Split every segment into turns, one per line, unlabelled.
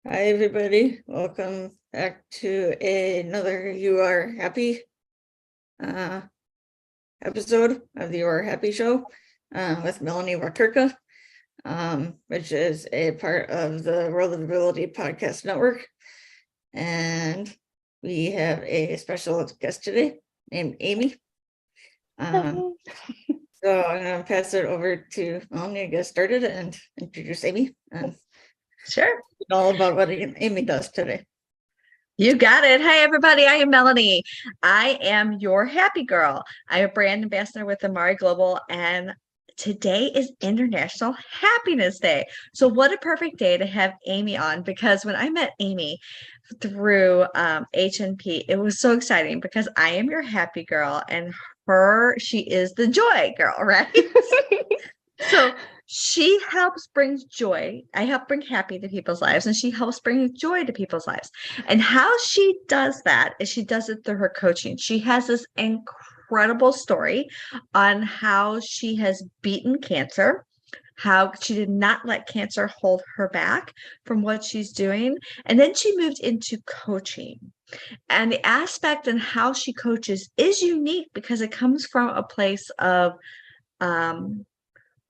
Hi, everybody. Welcome back to another You Are Happy uh, episode of the You Are Happy Show with Melanie Waturka, which is a part of the World of Ability Podcast Network. And we have a special guest today named Amy. So I'm going to pass it over to Melanie to get started and introduce Amy and
Sure.
all about what Amy does today.
You got it. Hi, everybody. I am Melanie. I am your happy girl. I'm a brand ambassador with Amari Global, and today is International Happiness Day. So, what a perfect day to have Amy on, because when I met Amy through HNP, it was so exciting because I am your happy girl, and she is the joy girl, right? So she helps bring joy. I help bring happy to people's lives, and she helps bring joy to people's lives. And how she does that is she does it through her coaching. She has this incredible story on how she has beaten cancer, how she did not let cancer hold her back from what she's doing. And then she moved into coaching. And the aspect and how she coaches is unique because it comes from a place of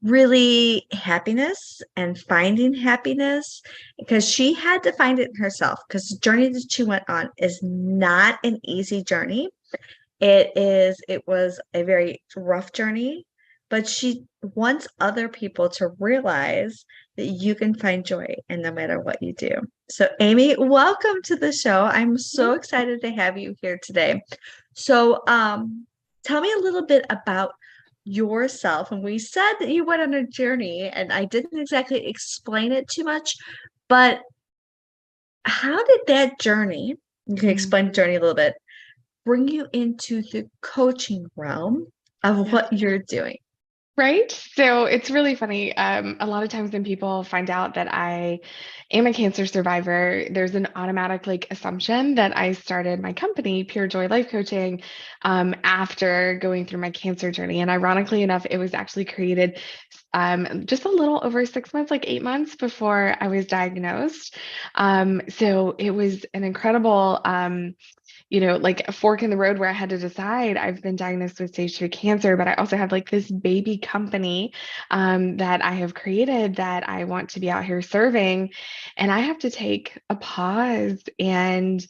really happiness and finding happiness, because she had to find it in herself, because the journey that she went on is not an easy journey. It was a very rough journey, but she wants other people to realize that you can find joy in no matter what you do. So Amy, welcome to the show. I'm so excited to have you here today. So tell me a little bit about yourself. And we said that you went on a journey, and I didn't exactly explain it too much, but how did that journey, you can explain the journey a little bit, bring you into the coaching realm of what you're doing?
Right. So it's really funny. A lot of times when people find out that I am a cancer survivor, there's an automatic assumption that I started my company, Pure Joy Life Coaching, after going through my cancer journey. And ironically enough, it was actually created just a little over 6 months, like 8 months before I was diagnosed. So it was an incredible like a fork in the road where I had to decide. I've been diagnosed with stage 3 cancer, but I also have this baby company that I have created that I want to be out here serving. And I have to take a pause and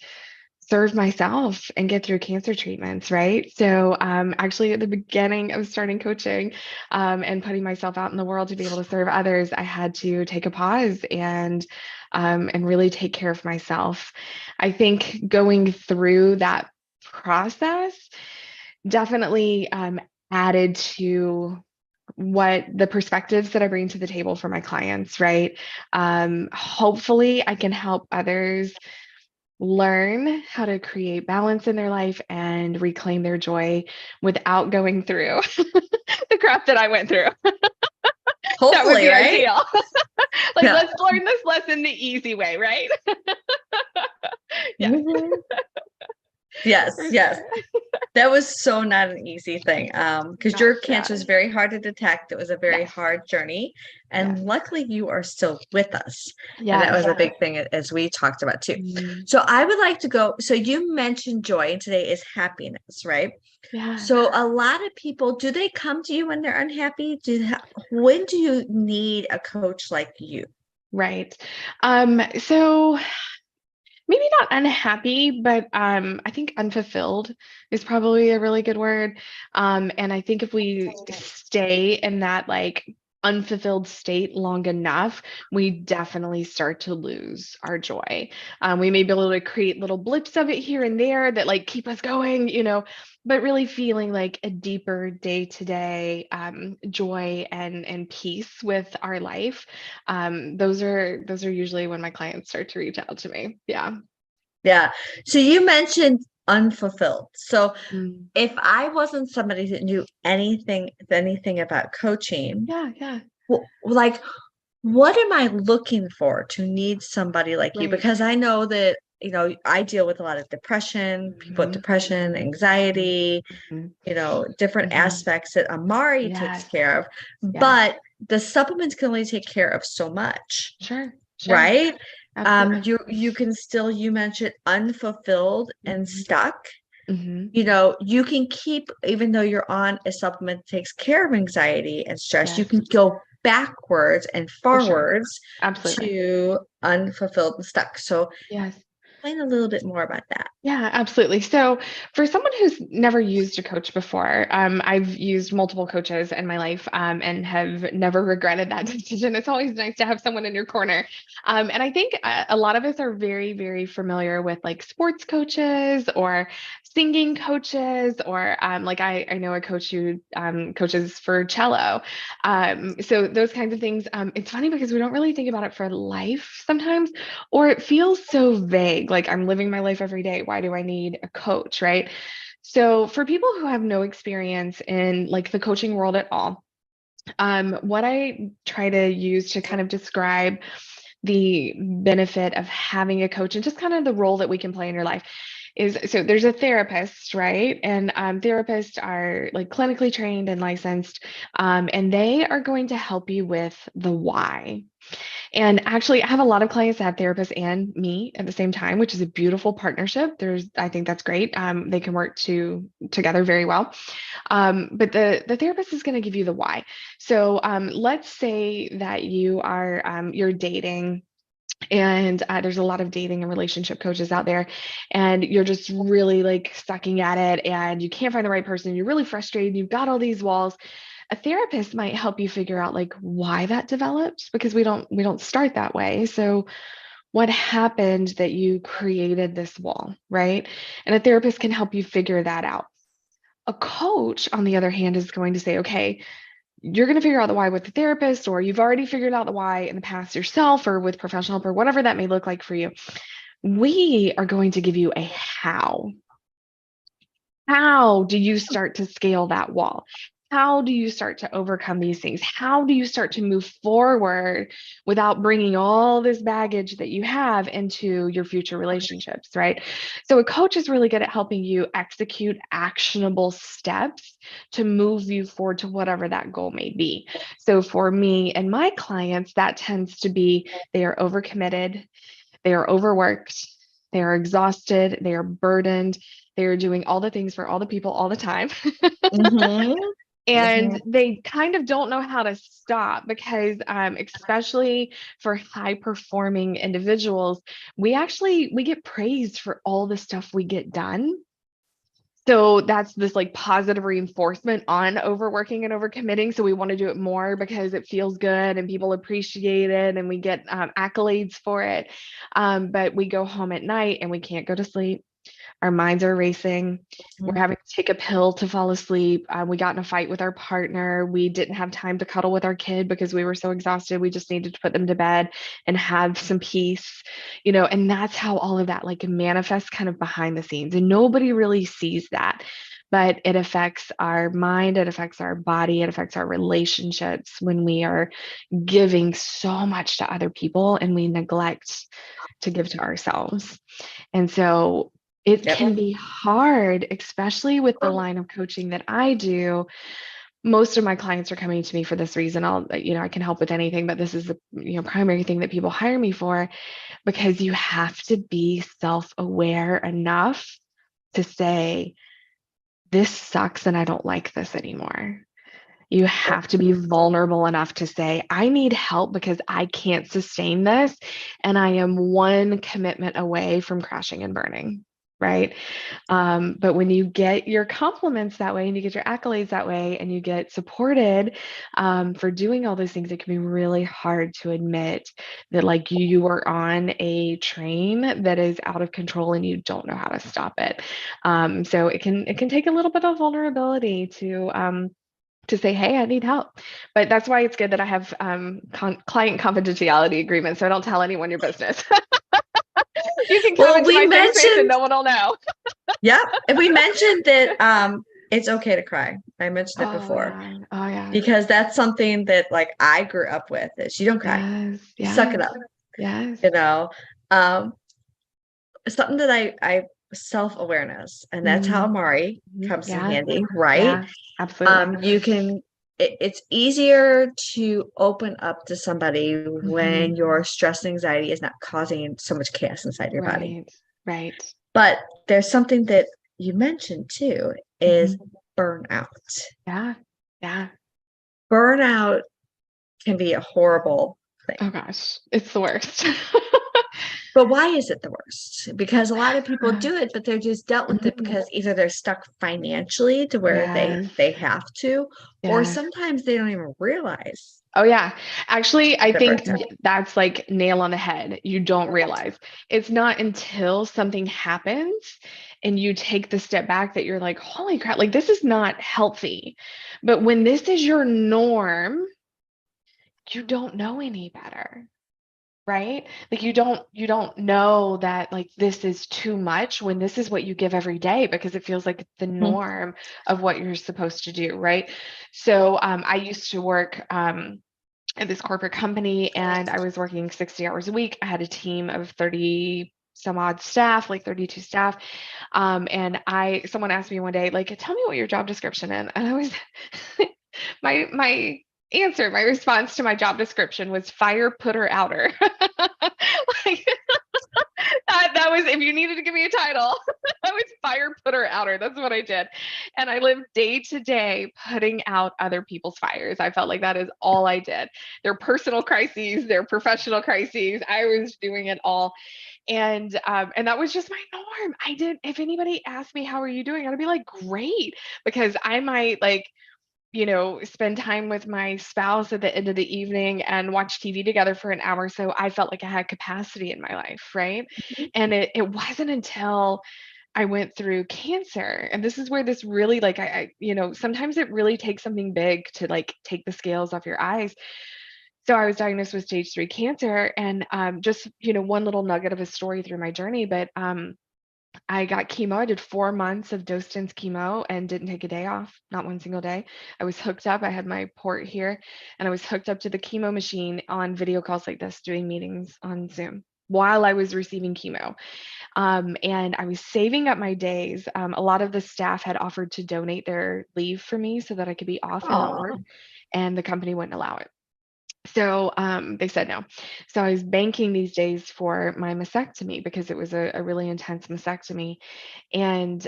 serve myself and get through cancer treatments, right? So actually at the beginning of starting coaching and putting myself out in the world to be able to serve others, I had to take a pause and really take care of myself. I think going through that process definitely added to what the perspectives that I bring to the table for my clients, right? Hopefully I can help others learn how to create balance in their life and reclaim their joy without going through the crap that I went through. That would
Hopefully,
be
right?
ideal.
Yeah.
Let's learn this lesson the easy way, right? Yeah.
Yes,
For
yes.
sure.
That was so not an easy thing. Because
Not
your
at
cancer is
all.
very hard to detect. It was a very
Yes.
hard journey. And
Yes.
luckily you are still with us. And that
Yes.
was a big thing as we talked about too.
Mhm.
So I would like to go. So you mentioned joy, and today is happiness, right?
Yeah.
So a lot of people, do they come to you when they're unhappy? When do you need a coach like you?
Right. So maybe not unhappy, but I think unfulfilled is probably a really good word. And I think if we stay in that unfulfilled state long enough, we definitely start to lose our joy. We may be able to create little blips of it here and there that keep us going, but really feeling like a deeper day-to-day joy and peace with our life. Those are usually when my clients start to reach out to me. Yeah.
Yeah. So you mentioned unfulfilled. So
Mm.
if I wasn't somebody that knew anything about coaching,
Yeah, yeah.
like what am I looking for to need somebody like you?
Right.
Because I know that, I deal with a lot of depression, people with
Mhm.
depression, anxiety,
Mhm.
different
Mhm.
aspects that Amari takes
Yes.
care of.
Yes.
But the supplements can only take care of so much,
Sure. Sure.
right?
Absolutely.
You can still, you mentioned unfulfilled and
Mhm.
stuck.
Mhm.
You can keep, even though you're on a supplement that takes care of anxiety and stress, you
Yes,
can go backwards and
for sure.
forwards
Absolutely.
to unfulfilled and stuck. So
Yes.
explain a little bit more about that.
Yeah, absolutely. So, for someone who's never used a coach before, I've used multiple coaches in my life, and have never regretted that decision. It's always nice to have someone in your corner. And I think a lot of us are very, very familiar with like sports coaches or singing coaches, or like I know a coach who coaches for cello. So, those kinds of things. It's funny because we don't really think about it for life sometimes, or it feels so vague, like I'm living my life every day. Why do I need a coach, right? So for people who have no experience in like the coaching world at all, what I try to use to kind of describe the benefit of having a coach and just kind of the role that we can play in your life is, so there's a therapist, right? And therapists are like clinically trained and licensed, and they are going to help you with the why. And actually, I have a lot of clients that have therapists and me at the same time, which is a beautiful partnership. I think that's great. They can work together very well. But the therapist is going to give you the why. So let's say that you're dating, and there's a lot of dating and relationship coaches out there, and you're just really like sucking at it and you can't find the right person, you're really frustrated, you've got all these walls. A therapist might help you figure out like why that developed, because we don't start that way. So what happened that you created this wall, right? And a therapist can help you figure that out. A coach, on the other hand, is going to say, okay, you're going to figure out the why with the therapist, or you've already figured out the why in the past yourself or with professional help or whatever that may look like for you. We are going to give you a how. How do you start to scale that wall? How do you start to overcome these things? How do you start to move forward without bringing all this baggage that you have into your future relationships, right? So, a coach is really good at helping you execute actionable steps to move you forward to whatever that goal may be. So, for me and my clients, that tends to be they are overcommitted, they are overworked, they are exhausted, they are burdened, they are doing all the things for all the people all the time.
Mm-hmm. Mm-hmm.
And they kind of don't know how to stop because, especially for high performing individuals, we get praised for all the stuff we get done. So that's this like positive reinforcement on overworking and overcommitting. So we want to do it more because it feels good and people appreciate it and we get accolades for it. But we go home at night and we can't go to sleep. Our minds are racing. We're having to take a pill to fall asleep. We got in a fight with our partner. We didn't have time to cuddle with our kid because we were so exhausted. We just needed to put them to bed and have some peace, and that's how all of that like manifests kind of behind the scenes. And nobody really sees that. But it affects our mind, it affects our body, it affects our relationships when we are giving so much to other people and we neglect to give to ourselves. And so it
Yep.
can be hard, especially with the line of coaching that I do. Most of my clients are coming to me for this reason. I can help with anything, but this is the primary thing that people hire me for, because you have to be self-aware enough to say, this sucks and I don't like this anymore. You have to be vulnerable enough to say, I need help because I can't sustain this. And I am one commitment away from crashing and burning. Right. But when you get your compliments that way and you get your accolades that way and you get supported for doing all those things, it can be really hard to admit that like you are on a train that is out of control and you don't know how to stop it. So it can take a little bit of vulnerability to say, hey, I need help. But that's why it's good that I have client confidentiality agreements. So I don't tell anyone your business. You can come
Well,
into
we
my safe space and
mentioned,
no one will know.
yeah, and we mentioned that it's okay to cry. I mentioned it
Oh
before
yeah. Oh yeah.
because that's something that like I grew up with is you don't cry.
Yes.
You suck it
Yes.
up,
Yes.
you know. Um, Something that I self-awareness, and that's how
Mhm.
Amari
Mhm.
comes in
Yeah.
handy, right?
Yeah. Absolutely.
You can it's easier to open up to somebody when
Mhm.
your stress and anxiety is not causing so much chaos inside your body.
Right. Right.
But there's something that you mentioned too is
Mhm.
burnout.
Yeah. Yeah.
Burnout can be a horrible thing.
Oh gosh, it's the worst.
But why is it the worst? Because a lot of people do it, but they're just dealt with it
Mhm.
because either they're stuck financially to where
Yes.
they have to, or
Yes.
sometimes they don't even realize
Oh yeah. Actually, I
the
think
burnout.
that's like nail on the head. You don't realize. It's not until something happens and you take the step back that you're like, holy crap, like this is not healthy. But when this is your norm, you don't know any better. Right? Like you don't know that like this is too much when this is what you give every day because it feels like the
Mhm.
norm of what you're supposed to do, right? So I used to work at this corporate company and I was working 60 hours a week. I had a team of 30 some odd staff, like 32 staff. And someone asked me one day, like, tell me what your job description is. And I was my response to my job description was fire putter outer. Like that was if you needed to give me a title, I was fire putter outer. That's what I did. And I lived day to day putting out other people's fires. I felt like that is all I did. Their personal crises, their professional crises. I was doing it all. And that was just my norm. I did if anybody asked me, how are you doing? I'd be like, great, because I might like spend time with my spouse at the end of the evening and watch TV together for an hour. So I felt like I had capacity in my life, right? And it wasn't until I went through cancer, and this is where this really like sometimes it really takes something big to like take the scales off your eyes. So I was diagnosed with stage 3 cancer, and just one little nugget of a story through my journey, but I got chemo. I did 4 months of dose-dense chemo and didn't take a day off, not one single day. I was hooked up. I had my port here, and I was hooked up to the chemo machine on video calls like this, doing meetings on Zoom while I was receiving chemo. And I was saving up my days. A lot of the staff had offered to donate their leave for me so that I could be off and not work,
Oh,
and the company wouldn't allow it. So they said no. So I was banking these days for my mastectomy because it was a really intense mastectomy. And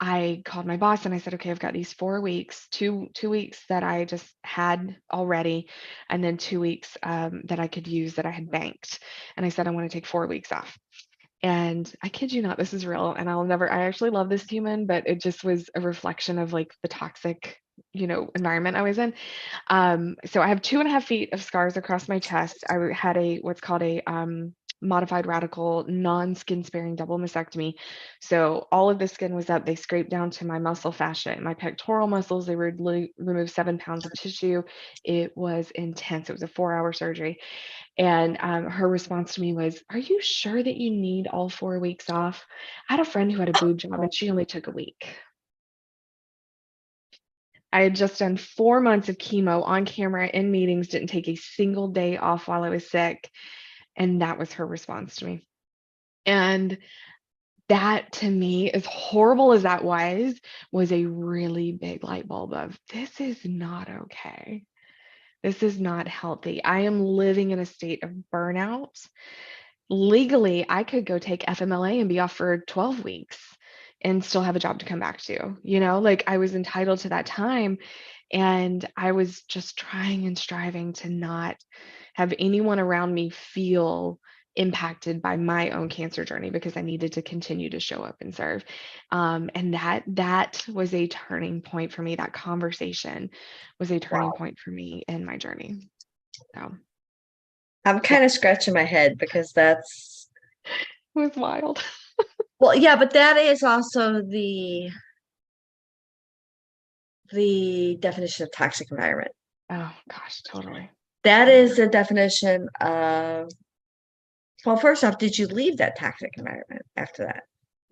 I called my boss and I said, okay, I've got these 4 weeks, two weeks that I just had already, and then 2 weeks that I could use that I had banked. And I said, I want to take 4 weeks off. And I kid you not, this is real. And I actually love this human, but it just was a reflection of like the toxic, environment I was in. So I have 2.5 feet of scars across my chest. Had what's called a modified radical non-skin sparing double mastectomy. So all of the skin was up. They scraped down to my muscle fascia, my pectoral muscles. They removed 7 pounds of tissue. It was intense. It was a 4-hour surgery. And her response to me was, are you sure that you need all 4 weeks off? I had a friend who had a boob job and she only took a week. I had just done 4 months of chemo on camera in meetings, didn't take a single day off while I was sick. And that was her response to me. And that to me, as horrible as that was a really big light bulb of this is not okay. This is not healthy. I am living in a state of burnout. Legally, I could go take FMLA and be off for 12 weeks and still have a job to come back to. Like I was entitled to that time. And I was just trying and striving to not have anyone around me feel impacted by my own cancer journey because I needed to continue to show up and serve. And that was a turning point for me. That conversation was a turning
wow.
point for me in my journey. So
I'm
yeah,
kind of scratching my head because that's,
it was wild.
well, yeah, but that is also the definition of toxic environment.
Oh gosh, totally.
That is the definition of, well, first off, did you leave that toxic environment after that?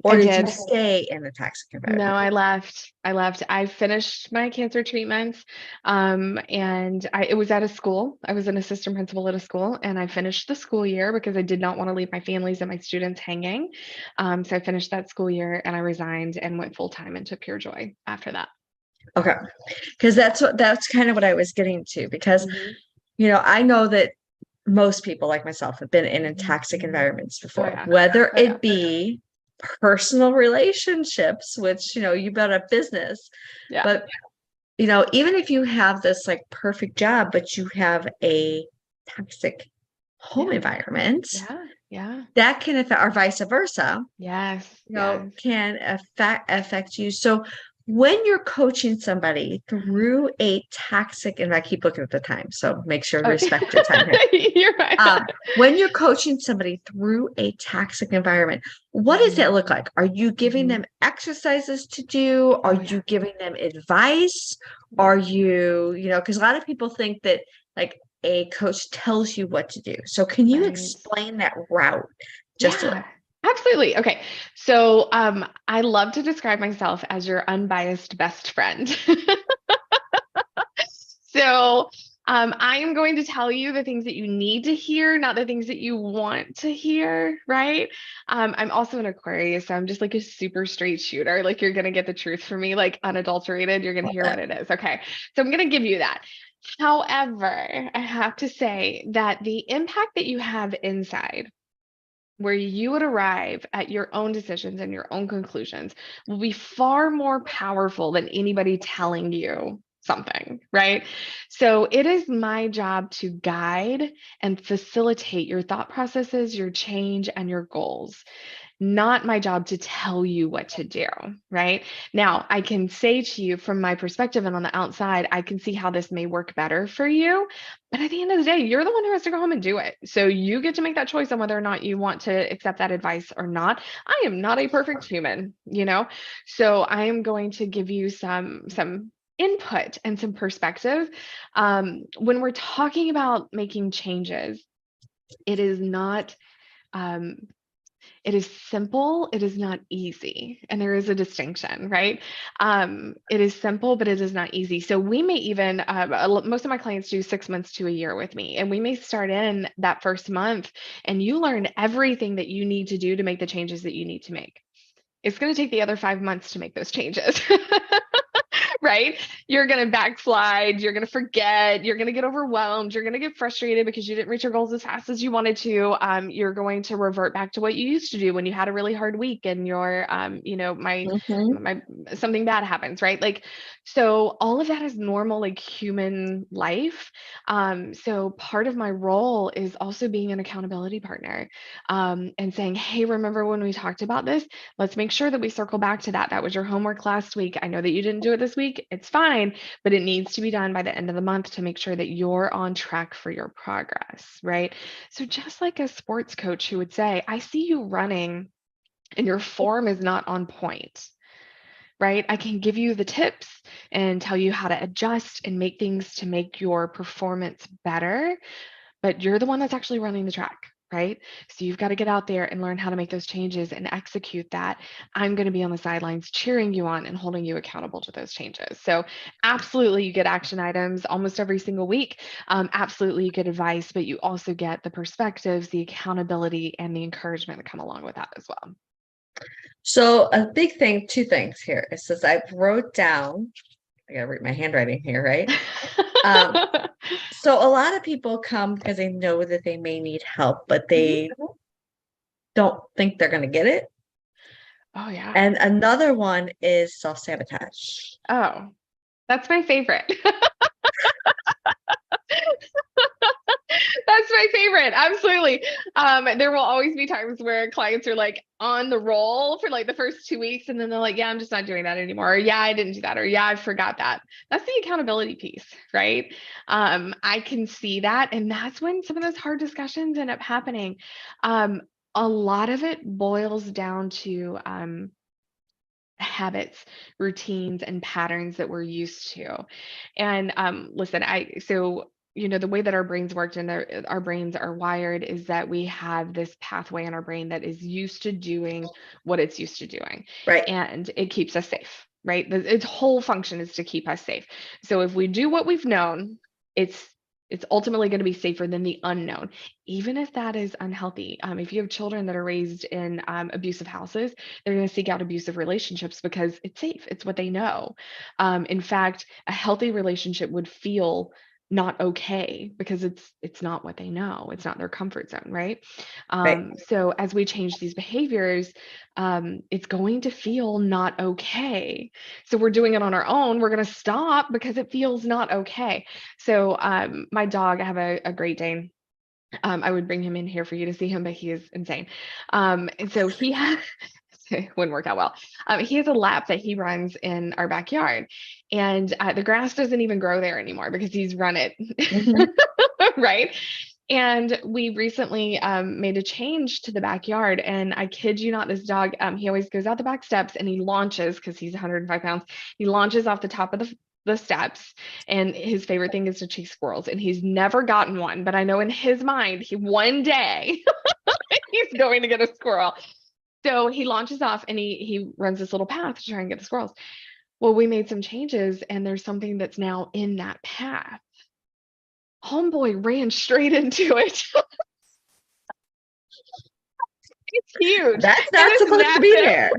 Or
I
did you
did.
stay in the toxic
No,
environment?
I left. I left. I finished my cancer treatments. And it was at a school. I was an assistant principal at a school, and I finished the school year because I did not want to leave my families and my students hanging. So I finished that school year and I resigned and went full time into Pure Joy after that.
Okay. Because that's kind of what I was getting to, because,
Mhm.
I know that most people like myself have been in toxic environments
Oh
before,
yeah.
whether
Oh yeah.
it be personal relationships, which, you built a business,
Yeah.
but, even if you have this like perfect job, but you have a toxic home
Yeah.
environment,
Yeah. Yeah.
that can affect, or vice versa,
Yes. Yes.
can affect you. So when you're coaching somebody through a toxic, and I keep looking at the time, so make sure to
Oh,
respect your time here.
you're right.
When you're coaching somebody through a toxic environment, what does that look like? Are you giving
Mhm.
them exercises to do? Are
Oh,
you
yeah.
giving them advice?
Yeah.
Are you, because a lot of people think that like a coach tells you what to do. So can you
Right.
explain that route just a little?
Yeah, absolutely. Okay. So I love to describe myself as your unbiased best friend. So I am going to tell you the things that you need to hear, not the things that you want to hear, right? I'm also an Aquarius, so I'm just like a super straight shooter. Like you're gonna get the truth from me, like unadulterated. You're gonna hear what it is. Okay. So I'm gonna give you that. However, I have to say that the impact that you have inside, where you would arrive at your own decisions and your own conclusions, will be far more powerful than anybody telling you something, right? So it is my job to guide and facilitate your thought processes, your change, and your goals, not my job to tell you what to do, right? Now, I can say to you from my perspective and on the outside, I can see how this may work better for you. But at the end of the day, you're the one who has to go home and do it. So you get to make that choice on whether or not you want to accept that advice or not. I am not a perfect human, So I am going to give you some input and some perspective. When we're talking about making changes, it is not um, it is simple, it is not easy. And there is a distinction, right? It is simple, but it is not easy. So we may even, most of my clients do 6 months to a year with me, and we may start in that first month and you learn everything that you need to do to make the changes that you need to make. It's going to take the other 5 months to make those changes. Right? You're going to backslide, you're going to forget, you're going to get overwhelmed, you're going to get frustrated because you didn't reach your goals as fast as you wanted to. You're going to revert back to what you used to do when you had a really hard week and your,
Mhm.
my something bad happens, right? Like, so all of that is normal, like human life. So part of my role is also being an accountability partner, and saying, hey, remember when we talked about this? Let's make sure that we circle back to that. That was your homework last week. I know that you didn't do it this week. It's fine, but it needs to be done by the end of the month to make sure that you're on track for your progress, right? So just like a sports coach who would say, I see you running and your form is not on point, right? I can give you the tips and tell you how to adjust and make things to make your performance better, but you're the one that's actually running the track, right? So you've got to get out there and learn how to make those changes and execute that. I'm going to be on the sidelines cheering you on and holding you accountable to those changes. So absolutely, you get action items almost every single week. Absolutely, you get advice, but you also get the perspectives, the accountability, and the encouragement that come along with that as well.
So a big thing, two things here. It says I wrote down, I gotta read my handwriting here, right? So a lot of people come because they know that they may need help, but they don't think they're gonna get it.
Oh, yeah.
And another one is self-sabotage.
Oh, that's my favorite. That's my favorite. Absolutely. There will always be times where clients are like on the roll for like the first 2 weeks, and then they're like, yeah, I'm just not doing that anymore. Or, yeah, I didn't do that. Or, yeah, I forgot that. That's the accountability piece, right? I can see that. And that's when some of those hard discussions end up happening. A lot of it boils down to habits, routines, and patterns that we're used to. And listen, the way that our brains worked and our brains are wired is that we have this pathway in our brain that is used to doing what it's used to doing,
Right.
and it keeps us safe, right? Its whole function is to keep us safe. So if we do what we've known, it's It's ultimately going to be safer than the unknown, even if that is unhealthy. If you have children that are raised in abusive houses, they're going to seek out abusive relationships because it's safe. It's what they know. In fact, a healthy relationship would feel not okay because it's not what they know. It's not their comfort zone, right? So as we change these behaviors, it's going to feel not okay. So we're doing it on our own. We're going to stop because it feels not okay. So my dog, I have a Great Dane. I would bring him in here for you to see him, but he is insane. And so he has, it wouldn't work out well. He has a lap that he runs in our backyard, and the grass doesn't even grow there anymore because he's run it, right? And we recently made a change to the backyard, and I kid you not, this dog, he always goes out the back steps and he launches, because he's 105 pounds, he launches off the top of the steps, and his favorite thing is to chase squirrels, and he's never gotten one, but I know in his mind, one day he's going to get a squirrel. So he launches off and he runs this little path to try and get the squirrels. Well, we made some changes, and there's something that's now in that path. Homeboy ran straight into it. It's huge.
That's not supposed to be there.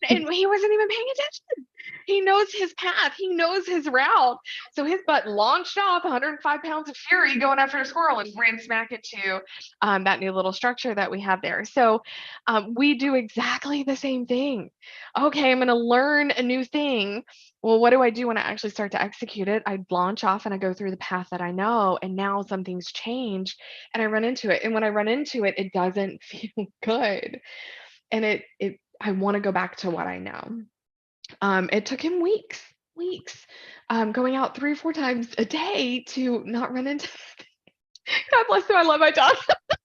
And he wasn't even paying attention. He knows his path. He knows his route. So his butt launched off 105 pounds of fury going after a squirrel and ran smack into that new little structure that we have there. So we do exactly the same thing. Okay, I'm going to learn a new thing. Well, what do I do when I actually start to execute it? I launch off and I go through the path that I know, and now something's changed and I run into it. And when I run into it, it doesn't feel good. And I want to go back to what I know. It took him weeks, going out 3 or 4 times a day to not run into God bless him, I love my dog. But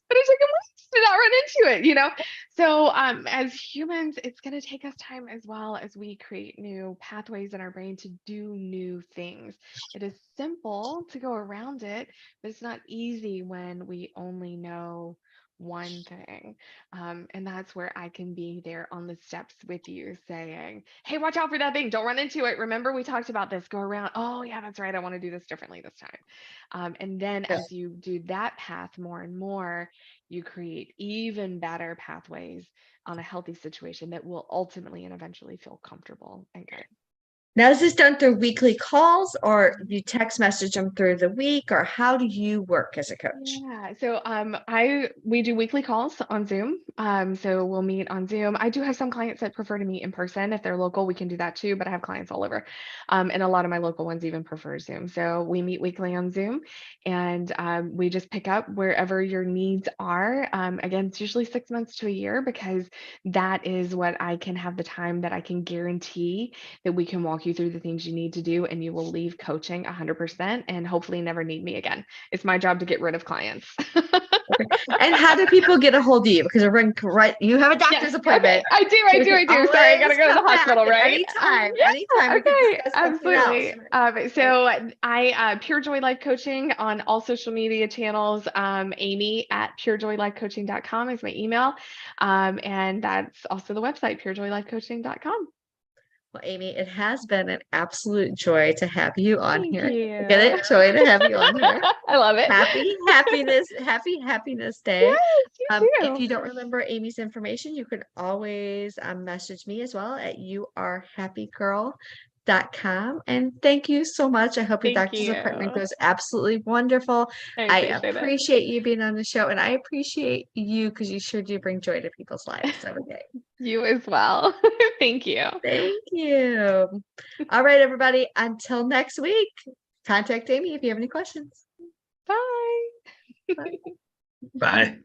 it took him weeks to not run into it, you know? So as humans, it's going to take us time as well as we create new pathways in our brain to do new things. It is simple to go around it, but it's not easy when we only know one thing. And that's where I can be there on the steps with you saying, hey, watch out for that thing. Don't run into it. Remember, we talked about this. Go around. Oh, yeah, that's right. I want to do this differently this time. And then as you do that path more and more, you create even better pathways on a healthy situation that will ultimately and eventually feel comfortable and good.
Now, is this done through weekly calls, or you text message them through the week, or how do you work as a coach?
Yeah, so we do weekly calls on Zoom. So we'll meet on Zoom. I do have some clients that prefer to meet in person. If they're local, we can do that too, but I have clients all over. And a lot of my local ones even prefer Zoom. So we meet weekly on Zoom, and we just pick up wherever your needs are. Again, it's usually 6 months to a year, because that is what I can have the time that I can guarantee that we can walk you through the things you need to do, and you will leave coaching 100% and hopefully never need me again. It's my job to get rid of clients.
And how do people get a hold of you? Because you have a doctor's appointment.
Okay. I do. Sorry, I gotta go to the hospital, right?
Anytime.
Okay, absolutely. So I Pure Joy Life Coaching on all social media channels. Amy at purejoylifecoaching.com is my email. And that's also the website, purejoylifecoaching.com.
Well, Amy, it has been an absolute joy to have you on
Thank
here.
you.
Get it? Joy to have you on here.
I love it.
Happy happiness day.
Yes, you too.
If you don't remember Amy's information, you can always message me as well at youarehappygirl.com. And thank you so much. I hope your
Thank
doctor's
you.
appointment goes absolutely wonderful. I appreciate you being on the show, and I appreciate you because you sure do bring joy to people's lives every day.
You as well. Thank you.
Thank you. All right, everybody. Until next week, contact Amy if you have any questions.
Bye.
Bye.